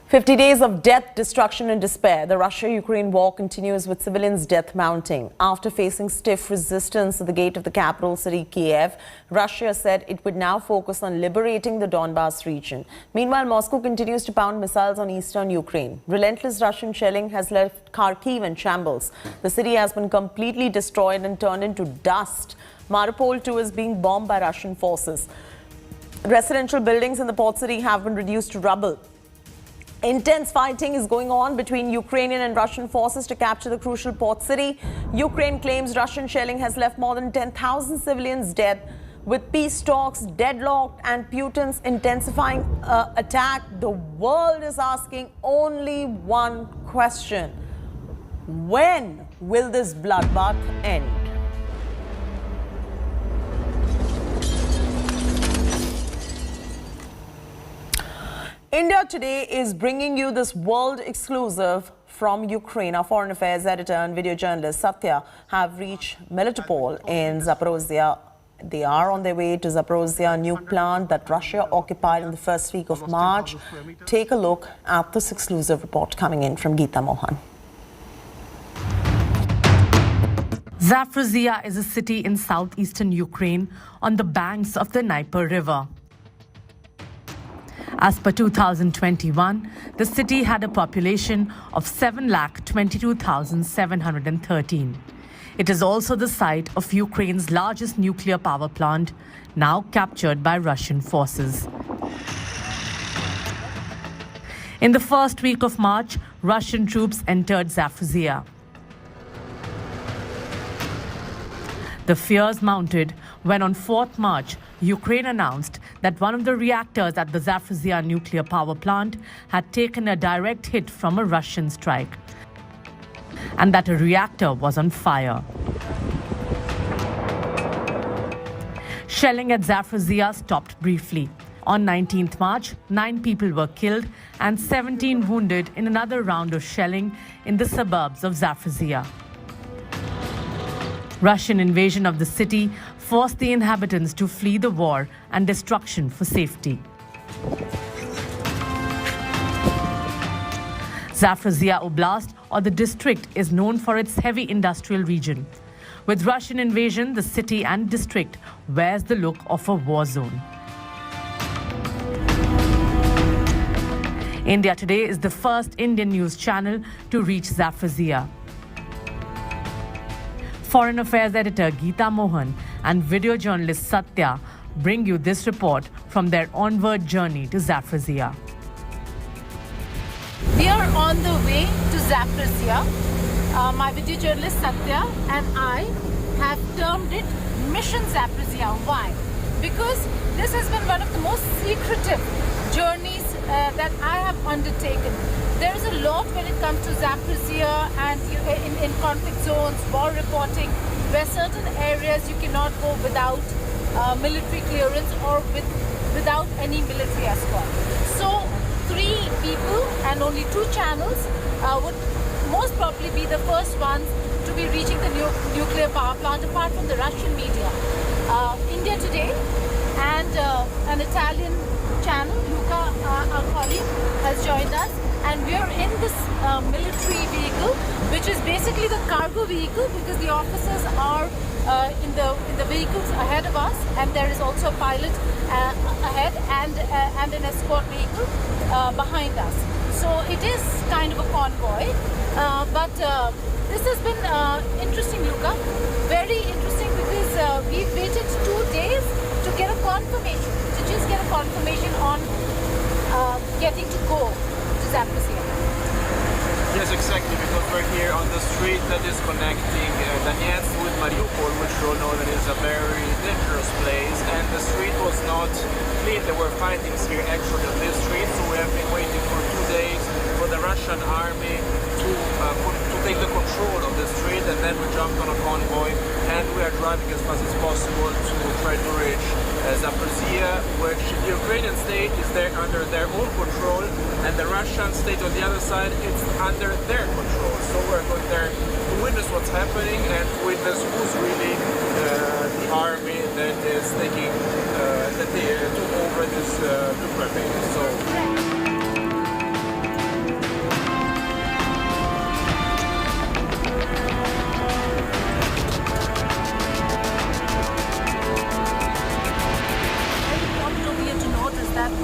50 days of death, destruction and despair. The Russia-Ukraine war continues with civilians' death mounting. After facing stiff resistance at the gate of the capital city, Kiev, Russia said it would now focus on liberating the Donbas region. Meanwhile, Moscow continues to pound missiles on eastern Ukraine. Relentless Russian shelling has left Kharkiv in shambles. The city has been completely destroyed and turned into dust. Mariupol too is being bombed by Russian forces. Residential buildings in the port city have been reduced to rubble. Intense fighting is going on between Ukrainian and Russian forces to capture the crucial port city. Ukraine claims Russian shelling has left more than 10,000 civilians dead. With peace talks deadlocked and Putin's intensifying attack, the world is asking only one question: when will this bloodbath end? India Today is bringing you this world exclusive from Ukraine. Our foreign affairs editor and video journalist Satya have reached Melitopol in Zaporozhye. They are on their way to Zaporozhye, a new plant that Russia occupied in the first week of March. Take a look at this exclusive report coming in from Geeta Mohan. Zaporozhye is a city in southeastern Ukraine on the banks of the Dnieper River. As per 2021, the city had a population of 722,713. It is also the site of Ukraine's largest nuclear power plant, now captured by Russian forces. In the first week of March, Russian troops entered Zaporozhye. The fears mounted when on 4th March, Ukraine announced that one of the reactors at the Zaporozhye nuclear power plant had taken a direct hit from a Russian strike, and that a reactor was on fire. Shelling at Zaporozhye stopped briefly. On 19th March, 9 people were killed and 17 wounded in another round of shelling in the suburbs of Zaporozhye. Russian invasion of the city forced the inhabitants to flee the war and destruction for safety. Zaporozhye Oblast, or the district, is known for its heavy industrial region. With Russian invasion, the city and district wears the look of a war zone. India Today is the first Indian news channel to reach Zaporozhye. Foreign Affairs editor Geeta Mohan and video journalist Satya bring you this report from their onward journey to Zaporozhye. We are on the way to Zaporozhye. My video journalist Satya and I have termed it Mission Zaporozhye. Why? Because this has been one of the most secretive journeys that I have undertaken. There is a lot when it comes to Zaporozhye and in conflict zones, war reporting, where certain areas you cannot go without military clearance or without any military escort. So 3 people and only 2 channels would most probably be the first ones to be reaching the nuclear power plant, apart from the Russian media. India Today and an Italian channel, Luca, our colleague, has joined us. And we are in this military vehicle, which is basically the cargo vehicle, because the officers are in the vehicles ahead of us, and there is also a pilot ahead and an escort vehicle behind us. So it is kind of a convoy, but this has been interesting, Luca. Very interesting, because we've waited 2 days to get a confirmation, to just get a confirmation on getting to go. Yes, exactly, because we're here on the street that is connecting Donetsk with Mariupol, which you all know that is a very dangerous place, and the street was not clean. There were fightings here actually on this street, so we have been waiting for 2 days for the Russian army to take the control of the street, and then we jumped on a convoy and we are driving as fast as possible to try to reach Zaporozhye, which the Ukrainian state is there under their own control, and the Russian state on the other side is under their control. So we're going there to witness what's happening and to witness who's really the army that is taking that they took over this nuclear base. So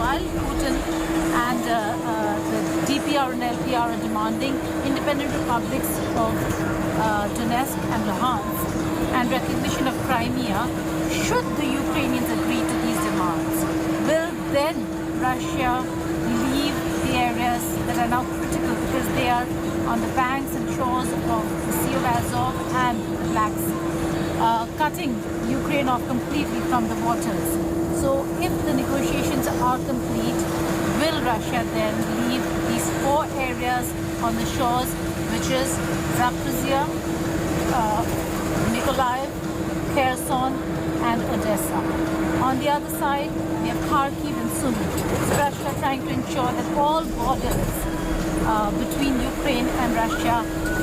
while Putin and the DPR and LPR are demanding independent republics of Donetsk and Luhansk and recognition of Crimea, should the Ukrainians agree to these demands, will then Russia leave the areas that are now critical because they are on the banks and shores of the Sea of Azov and the Black Sea, cutting Ukraine off completely from the waters? So if the negotiations are complete, will Russia then leave these 4 areas on the shores, which is Zaporizhia, Mykolaiv, Kherson and Odessa? On the other side, we have Kharkiv and Sumy. It's Russia trying to ensure that all borders between Ukraine and Russia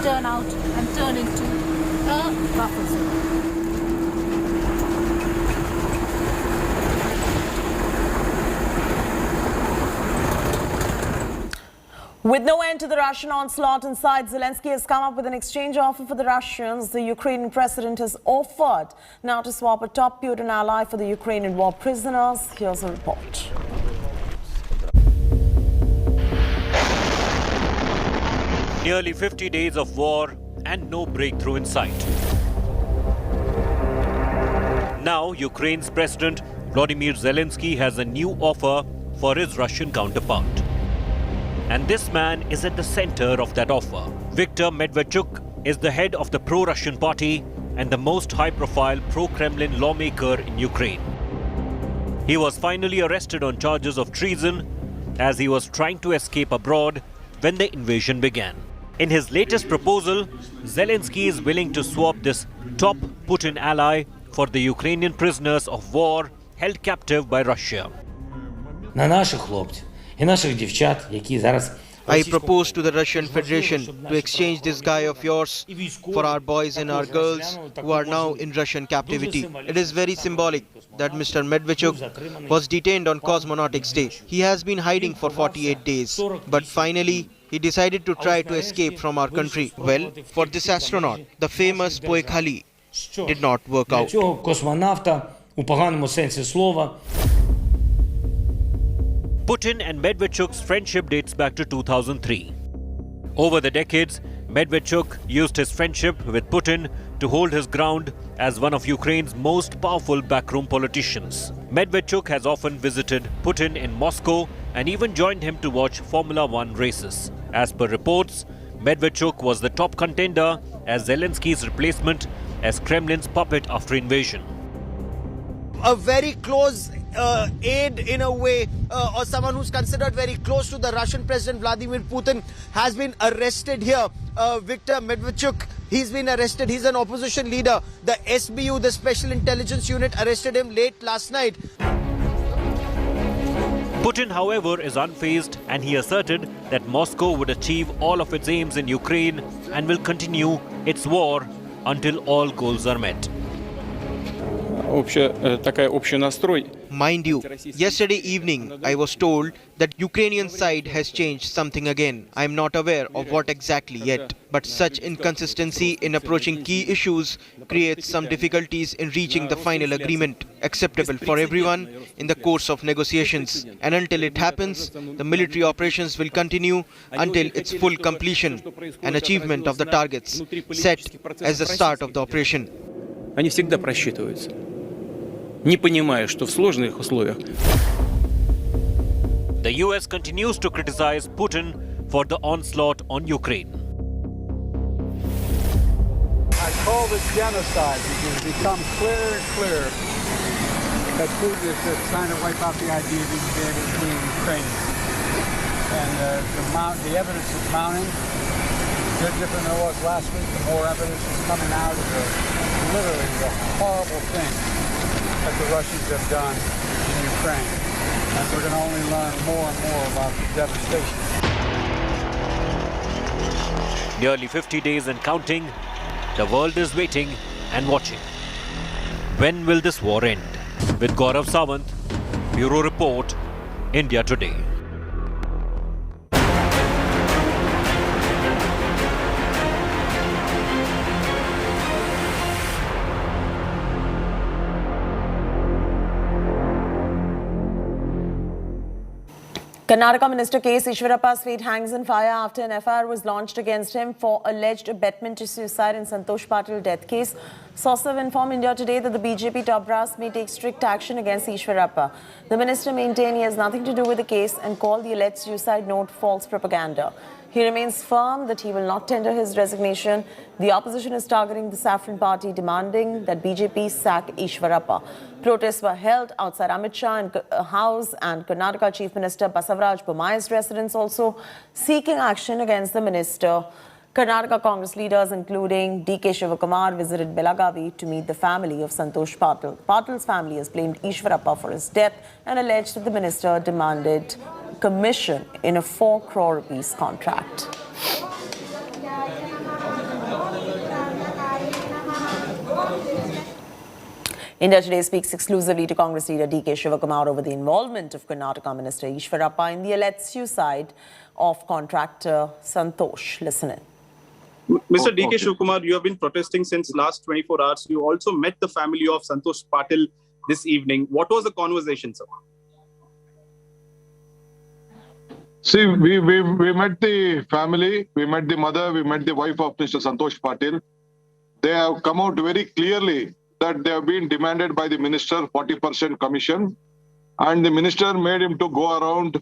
turn into a buffer zone. With no end to the Russian onslaught inside, Zelensky has come up with an exchange offer for the Russians. The Ukrainian president has offered now to swap a top Putin ally for the Ukrainian war prisoners. Here's a report. Nearly 50 days of war and no breakthrough in sight. Now, Ukraine's President Volodymyr Zelensky has a new offer for his Russian counterpart. And this man is at the center of that offer. Viktor Medvedchuk is the head of the pro-Russian party and the most high-profile pro-Kremlin lawmaker in Ukraine. He was finally arrested on charges of treason as he was trying to escape abroad when the invasion began. In his latest proposal, Zelensky is willing to swap this top Putin ally for the Ukrainian prisoners of war held captive by Russia. На наших хлопців і наших дівчат, які зараз I propose to the Russian Federation to exchange this guy of yours for our boys and our girls who are now in Russian captivity. It is very symbolic that Mr. Medvedchuk was detained on Cosmonautics Day. He has been hiding for 48 days, but finally he decided to try to escape from our country. Well, for this astronaut, the famous Poekhali did not work out. цього космонавта у поганому сенсі слова. Putin and Medvedchuk's friendship dates back to 2003. Over the decades, Medvedchuk used his friendship with Putin to hold his ground as one of Ukraine's most powerful backroom politicians. Medvedchuk has often visited Putin in Moscow and even joined him to watch Formula One races. As per reports, Medvedchuk was the top contender as Zelensky's replacement as Kremlin's puppet after invasion. A very close aide in a way, or someone who's considered very close to the Russian President Vladimir Putin has been arrested here. Viktor Medvedchuk, he's been arrested. He's an opposition leader. The SBU, the Special Intelligence Unit, arrested him late last night. Putin, however, is unfazed and he asserted that Moscow would achieve all of its aims in Ukraine and will continue its war until all goals are met. Mind you, yesterday evening I was told that Ukrainian side has changed something again. I am not aware of what exactly yet. But such inconsistency in approaching key issues creates some difficulties in reaching the final agreement acceptable for everyone in the course of negotiations. And until it happens, the military operations will continue until its full completion and achievement of the targets set as the start of the operation. Они всегда просчитываются, не понимая, что в сложных условиях. The US continues to criticize Putin for the onslaught on Ukraine. I call this genocide because it becomes clearer and clearer that Putin is just trying to wipe out the idea of being between Ukrainians. And the evidence is mounting. It's different than it was last week. The more evidence is coming out of literally the horrible thing that the Russians have done in Ukraine. And we're going to only learn more and more about the devastation. Nearly 50 days and counting, the world is waiting and watching. When will this war end? With Gaurav Sawant, Bureau Report, India Today. Karnataka Minister K. Eshwarappa's fate hangs in fire after an FIR was launched against him for alleged abetment to suicide in SANTOSH PATIL death case. Sources have informed India Today that the BJP top brass may take strict action against Eshwarappa. The minister maintained he has nothing to do with the case and called the alleged suicide note false propaganda. He remains firm that he will not tender his resignation. The opposition is targeting the Saffron Party, demanding that BJP sack Eshwarappa. Protests were held outside Amit Shah House and Karnataka Chief Minister Basavaraj Bommai's residence, also seeking action against the minister. Karnataka Congress leaders, including D.K. Shivakumar, visited Belagavi to meet the family of Santosh Patil. Patil's family has blamed Eshwarappa for his death and alleged that the minister demanded commission in a 4 crore rupees contract. India Today speaks exclusively to Congress leader D.K. Shivakumar over the involvement of Karnataka Minister Eshwarappa in the alleged suicide of contractor Santosh. Listen in. Mr. D.K. Shivakumar, you have been protesting since last 24 hours. You also met the family of Santosh Patil this evening. What was the conversation, sir? See, we met the family, we met the mother, we met the wife of Mr. Santosh Patil. They have come out very clearly that they have been demanded by the minister 40% commission, and the minister made him to go around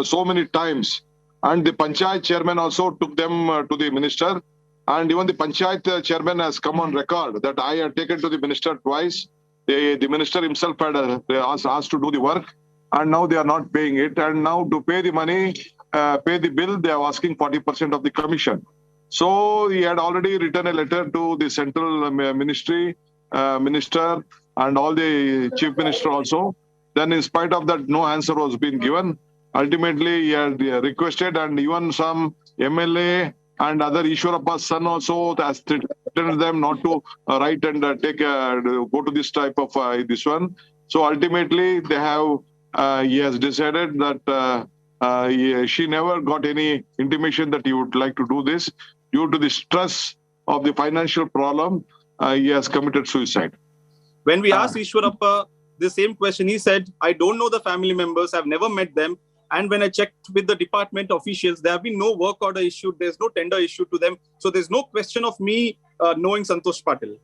so many times. And the Panchayat chairman also took them to the minister, and even the Panchayat chairman has come on record that I had taken to the minister twice. The minister himself had asked to do the work, and now they are not paying it. And now to pay the money, pay the bill, they are asking 40% of the commission. So he had already written a letter to the central ministry, minister, and all the chief minister also. Then in spite of that, no answer was being given. Ultimately, he had requested, and even some MLA and other Eshwarappa's son also has threatened them not to write and go to this type of this one. So ultimately, they have he has decided that she never got any intimation that he would like to do this. Due to the stress of the financial problem, he has committed suicide. When we asked Eshwarappa the same question, he said, I don't know the family members, I've never met them. And when I checked with the department officials, there have been no work order issued, there's no tender issued to them. So there's no question of me knowing Santosh Patil.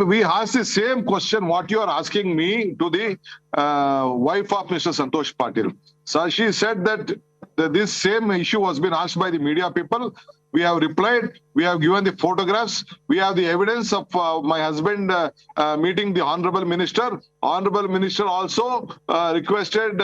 We asked the same question what you are asking me to the wife of Mr. Santosh Patil. So she said that this same issue has been asked by the media people. We have replied, we have given the photographs, we have the evidence of my husband meeting the Honorable Minister. Honorable Minister also insisted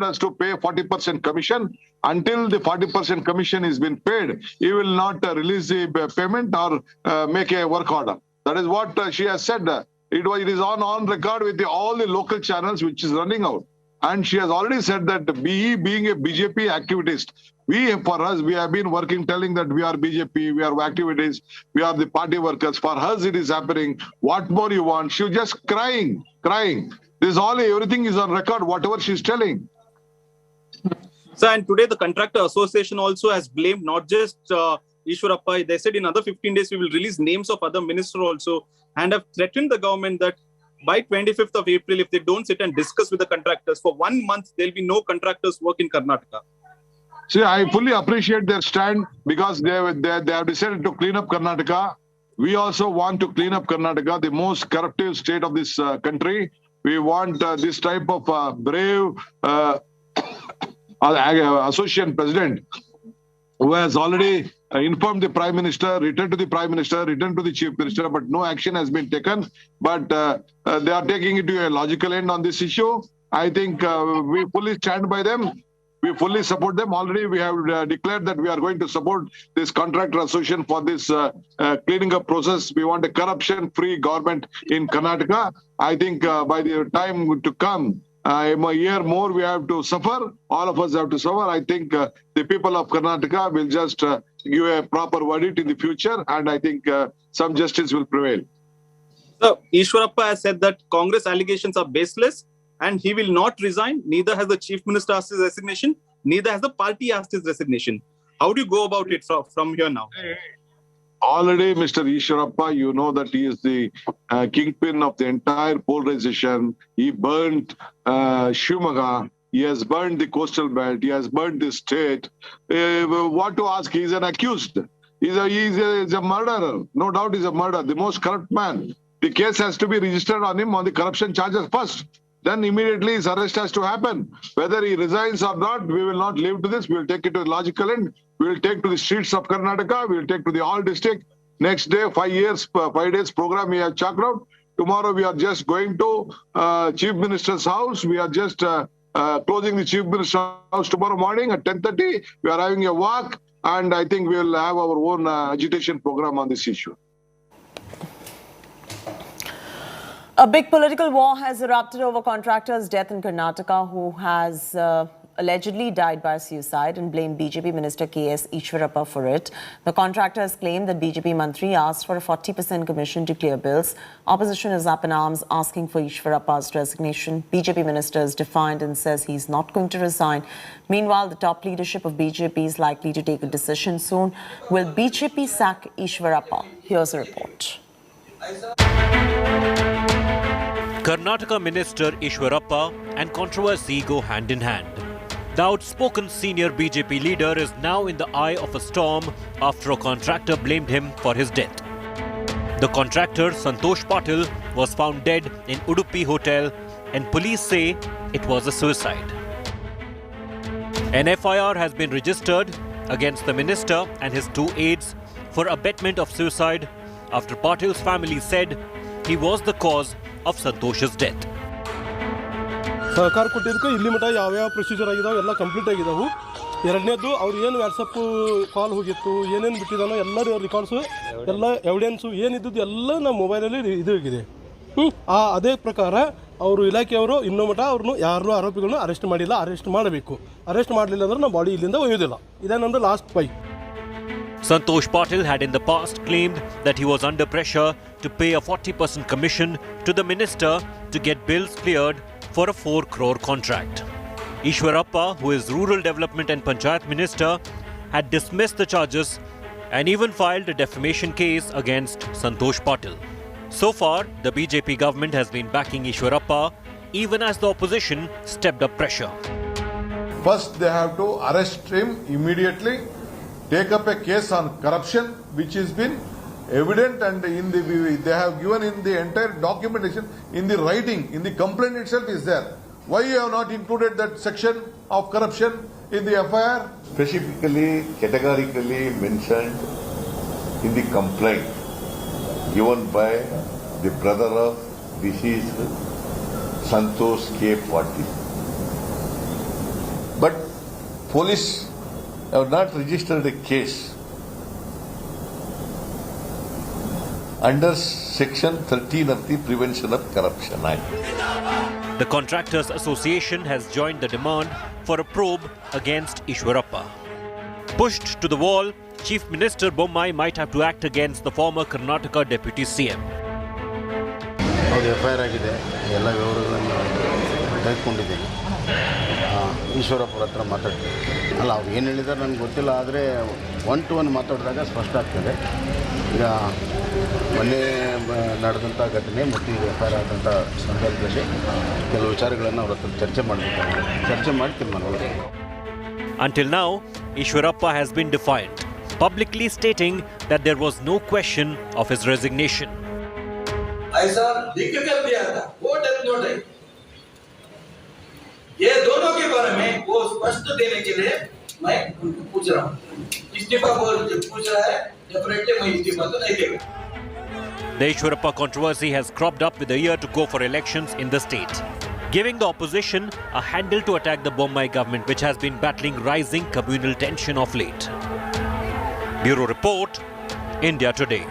us to pay 40% commission. Until the 40% commission is been paid, he will not release the payment or make a work order. That is what she has said. It is on record with all the local channels which is running out. And she has already said that being a BJP activist, we have been working telling that we are BJP, we are activities, we are the party workers. For us, it is happening. What more you want? She was just crying. Everything is on record, whatever she's telling. Sir, and today the Contractor Association also has blamed not just Eshwarappa. They said in another 15 days we will release names of other ministers also, and have threatened the government that by 25th of April, if they don't sit and discuss with the contractors, for 1 month, there will be no contractors work in Karnataka. See, I fully appreciate their stand because they have decided to clean up Karnataka. We also want to clean up Karnataka, the most corruptive state of this country. We want this type of brave association president who has already informed the Prime Minister, returned to the Prime Minister, returned to the Chief Minister, but no action has been taken. But they are taking it to a logical end on this issue. I think we fully stand by them. We fully support them. Already we have declared that we are going to support this Contractor Association for this cleaning up process. We want a corruption-free government in Karnataka. I think by the time to come, a year more we have to suffer. All of us have to suffer. I think the people of Karnataka will just give a proper verdict in the future, and I think some justice will prevail. So, Eshwarappa has said that Congress allegations are baseless and he will not resign. Neither has the Chief Minister asked his resignation, neither has the party asked his resignation. How do you go about it from here now? Already, Mr. Eshwarappa, you know that he is the kingpin of the entire polarization. He burnt Shivamoga. He has burned the coastal belt. He has burned the state. What to ask? He is an accused. He's a murderer. No doubt he's a murderer. The most corrupt man. The case has to be registered on him on the corruption charges first. Then immediately his arrest has to happen. Whether he resigns or not, we will not leave to this. We will take it to a logical end. We will take to the streets of Karnataka. We will take to the all district. Next day, 5 days program we have chalked out. Tomorrow we are just going to Chief Minister's house. We are just closing the Chief Minister's house tomorrow morning at 10:30. We are having a walk, and I think we will have our own agitation program on this issue. A big political war has erupted over Contractor's death in Karnataka, who has allegedly died by suicide, and blamed BJP Minister K.S. Eshwarappa for it. The Contractor has claimed that BJP Mantri asked for a 40% commission to clear bills. Opposition is up in arms asking for Eshwarappa's resignation. BJP Minister is defiant and says he's not going to resign. Meanwhile, the top leadership of BJP is likely to take a decision soon. Will BJP sack Eshwarappa? Here's a report. Karnataka Minister Eshwarappa and controversy go hand in hand. The outspoken senior BJP leader is now in the eye of a storm after a contractor blamed him for his death. The contractor, SANTOSH PATIL, was found dead in Udupi Hotel, and police say it was a suicide. An FIR has been registered against the minister and his 2 aides for abetment of suicide after Patil's family said he was the cause of Santosh's death. ಸಹಕಾರ ಕೊಟ್ಟಿದ್ದಕ್ಕೆ ಇಲ್ಲಿ ಮಟ್ಟ ಯಾವ procedure ಆಗಿದಾವೆ ಎಲ್ಲ complete ಆಗಿದಾವು. ಎರಡನೇದು ಅವ್ರು ಏನು ವಾಟ್ಸಪ್ ಕಾಲ್ ಹೋಗಿತ್ತು, ಏನೇನು ಬಿಟ್ಟಿದ್ದಾನೋ ಎಲ್ಲ ರೆಕಾರ್ಡ್ಸು, ಎಲ್ಲ ಎವಿಡೆನ್ಸು ಏನಿದ್ದು ಎಲ್ಲ ನಮ್ಮ ಮೊಬೈಲಲ್ಲಿ ಇದು ಆಗಿದೆ. ಅದೇ ಪ್ರಕಾರ ಅವರು ಇಲಾಖೆಯವರು ಇನ್ನೂ ಮಟ್ಟ ಅವ್ರನ್ನು ಯಾರು ಆರೋಪಿಗಳನ್ನ ಅರೆಸ್ಟ್ ಮಾಡಿಲ್ಲ. ಅರೆಸ್ಟ್ ಮಾಡಬೇಕು. ಅರೆಸ್ಟ್ ಮಾಡಲಿಲ್ಲ ಅಂದ್ರೆ ನಾವು ಬಾಡಿ ಇಲ್ಲಿಂದ ಒಯ್ಯೋದಿಲ್ಲ. ಇದೇ ನಂದು last fight. Santosh Patil had in the past claimed that he was under pressure to pay a 40% commission to the minister to get bills cleared for a 4 crore contract. Eshwarappa, who is Rural Development and Panchayat Minister, had dismissed the charges and even filed a defamation case against Santosh Patil. So far, the BJP government has been backing Eshwarappa even as the opposition stepped up pressure. First, they have to arrest him immediately, take up a case on corruption, which has been evident, and they have given in the entire documentation, in the writing, in the complaint itself is there. Why you have not included that section of corruption in the FIR? Specifically, categorically mentioned in the complaint given by the brother of deceased Santosh K. Patil. But police have not registered a case under Section 13 of the Prevention of Corruption Act. The Contractors Association has joined the demand for a probe against Eshwarappa. Pushed to the wall, Chief Minister Bommai might have to act against the former Karnataka Deputy CM. FIR ಆಗಿದೆ, ಎಲ್ಲ ವಿವರಗಳನ್ನು ತೆಗೆದುಕೊಂಡಿದ್ದೀನಿ. ಈಶ್ವರಪ್ಪರ ಹತ್ರ ಮಾತಾಡ್ತೀನಿ. ಅಲ್ಲ, ಅವ್ರು ಏನು ಹೇಳಿದ್ದಾರೆ ನನಗೆ ಗೊತ್ತಿಲ್ಲ, ಆದರೆ 1 to 1 ಮಾತಾಡಿದಾಗ ಸ್ಪಷ್ಟ ಆಗ್ತದೆ. ಈಗ ಮೊನ್ನೆ ನಡೆದಂಥ ಘಟನೆ ಮತ್ತು ಈಗ FIR ಆದಂಥ ಸಂದರ್ಭದಲ್ಲಿ ಕೆಲವು ವಿಚಾರಗಳನ್ನು ಅವ್ರ ಹತ್ರ ಚರ್ಚೆ ಮಾಡಿ ತೀರ್ಮಾನ. Until now, Eshwarappa has been defiant, publicly stating that there was no question of his resignation. ऐसा लिख कर दिया था, वो डेथ नोट है। ये दोनों के बारे में वो स्पष्ट देने के लिए मैं उनको पूछ रहा हूँ। इस्तीफा पूछ रहा है, डेफिनेटली मैं इस्तीफा तो नहीं देगा। The Eshwarappa controversy has cropped up with a year to go for elections in the state, giving the opposition a handle to attack the Bommai government, which has been battling rising communal tension of late. Bureau Report, India Today.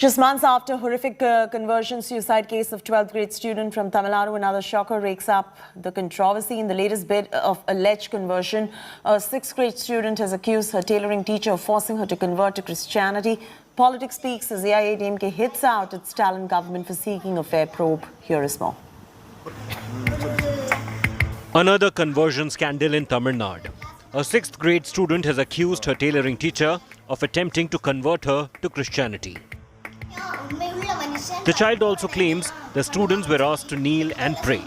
Just months after horrific conversion suicide case of 12th grade student from Tamil Nadu, another shocker rakes up the controversy. In the latest bit of alleged conversion, a 6th grade student has accused her tailoring teacher of forcing her to convert to Christianity. Politics speaks as AIADMK hits out its talent government for seeking a fair probe. Here is more. Another conversion scandal in Tamil Nadu. A 6th grade student has accused her tailoring teacher of attempting to convert her to Christianity. The child also claims the students were asked to kneel and pray.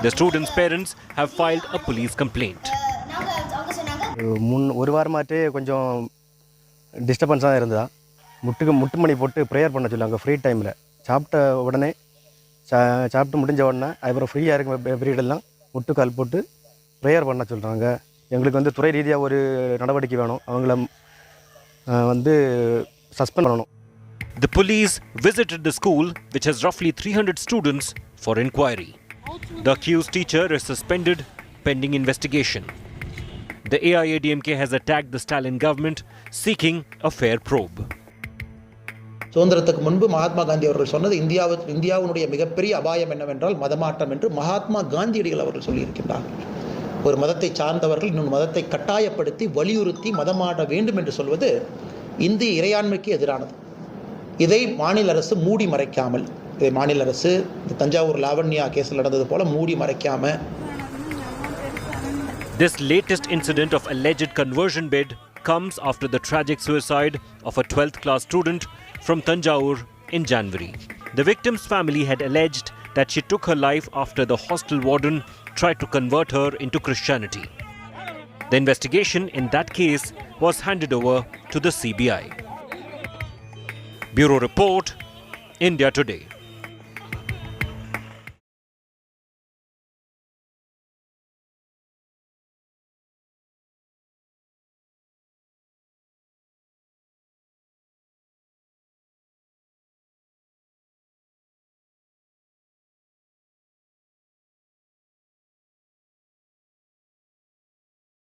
The students' parents have filed a police complaint. ஒரு வாரமாட்டே கொஞ்சம் டிஸ்டர்பன்ஸாக இருந்ததா முட்டு மணி போட்டு prayer பண்ண சொல்லுவாங்க free டைமில் சாப்பிட்டு முடிஞ்ச உடனே அப்புறம் ஃப்ரீயாக இருக்க பீரியடெல்லாம் முட்டுக்கால் போட்டு ப்ரேயர் பண்ண சொல்கிறாங்க. எங்களுக்கு வந்து துறை ரீதியாக ஒரு நடவடிக்கை வேணும், அவங்கள வந்து சஸ்பெண்ட் பண்ணணும். The police visited the school, which has roughly 300 students, for inquiry. The accused teacher is suspended pending investigation. The AIADMK has attacked the Stalin government, seeking a fair probe. சுதந்திரத்துக்கு முன்பு மகாத்மா காந்தி அவர்கள் சொன்னது இந்தியாவுடைய மிகப்பெரிய அபாயம் என்னவென்றால் மதமாற்றம் என்று மகாத்மா காந்தியடிகள் அவர்கள் சொல்லியிருக்கின்றார்கள். ஒரு மதத்தை சார்ந்தவர்கள் இன்னொரு மதத்தை கட்டாயப்படுத்தி வலியுறுத்தி மதமாற்ற வேண்டும் என்று சொல்வது இந்திய இறையாண்மைக்கு எதிரானது. இதை மாநில அரசு மூடி மறைக்காமல், இதை மாநில அரசு தஞ்சாவூர் லாவண்யா கேஸில் நடந்தது போல மூடி மறைக்காம. This latest incident of alleged conversion bid comes after the tragic suicide of a 12th class student from Tanjavur in January. The victim's family had alleged that she took her life after the hostel warden tried to convert her into Christianity. The investigation in that case was handed over to the CBI. Bureau Report, India Today.